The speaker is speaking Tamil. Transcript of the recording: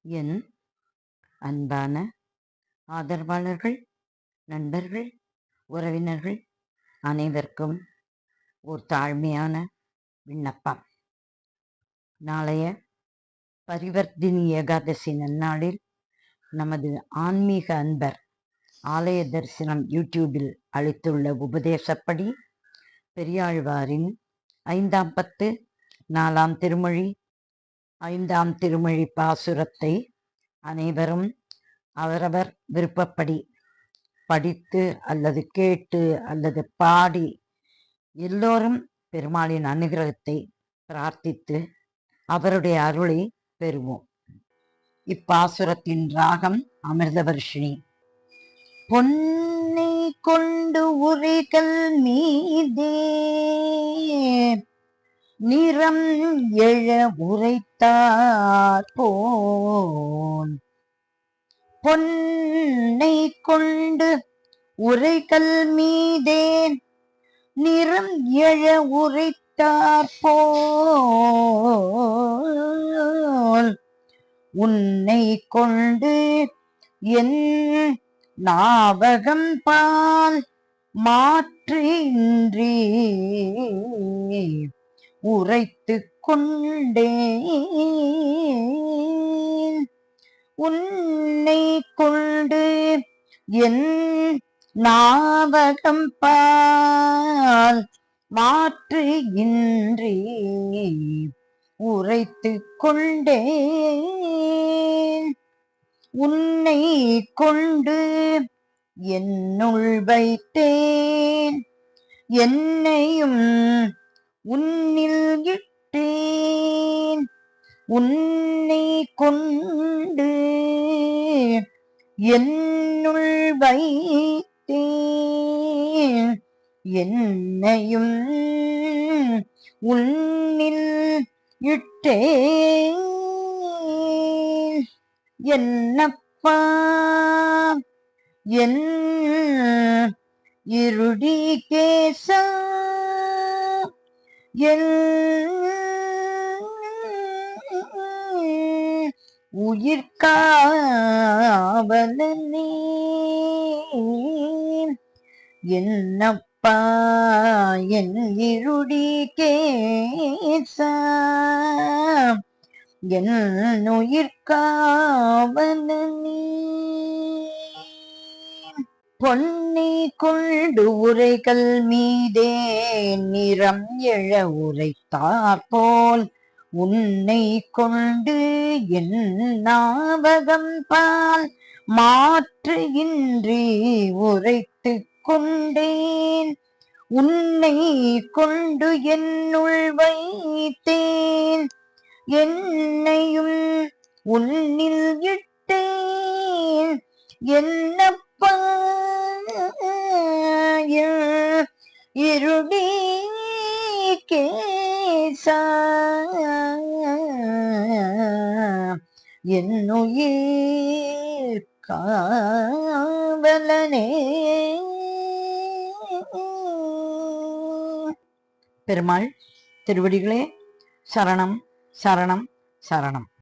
என் அன்பான ஆதரவாளர்கள், நண்பர்கள், உறவினர்கள் அனைவருக்கும் ஒரு தாழ்மையான விண்ணப்பம். நாளைய பரிவர்த்தினி ஏகாதசி நன்னாளில் நமது ஆன்மீக அன்பர் ஆலய தரிசனம் யூடியூபில் அளித்துள்ள உபதேசப்படி பெரியாழ்வாரின் 5ஆம் பத்து 4ஆம் திருமொழி 5ஆம் திருமொழி பாசுரத்தை அனைவரும் அவரவர் விருப்பப்படி படித்து அல்லது கேட்டு அல்லது பாடி எல்லோரும் பெருமாளின் அனுகிரகத்தை பிரார்த்தித்து அவருடைய அருளை பெறுவோம். இப்பாசுரத்தின் ராகம் அமிர்தவர்ஷினி. பொன்னை கொண்டு உரைகள் மீதே நிறம் எழ உரைத்தார் போல், பொன்னை கொண்டு உரைகள் மீதே நிறம் எழ உரைத்தார் போல், உன்னை கொண்டு என் நாவகம் பால் மாற்று இன்றி உரைத்து கொண்டேன். உன்னை கொண்டு என் நாவகம் பால் மாற்று இன்றி உரைத்து கொண்டேன். உன்னை கொண்டு என்னுள் வைத்தேன், என்னையும் உன்னில் இட்டேன். உன்னை கொண்டு என்னுள் வைத்தேன், என்னையும் உன்னில் இட்டேன். என்னப்பா என் இருடி கேசா, என் உயிர்காவலனே. என்னப்பா என் இருடி கேசா, என் உயிர்காவலனே. பொன்னை கொண்டு உரைகள் மீதே நிறம் எழ உரைத்தார் போல், உன்னை கொண்டு என் நாவகம் பால் மாற்று இன்றி உரைத்து கொண்டேன். உன்னை கொண்டு என்னுள் வைத்தேன், என்னையும் உன்னில் இட்டேன். என்னப்பா இருடி கேசா, என் உயிர் காவலனே. பெருமாள் திருவடிகளே சரணம் சரணம் சரணம்.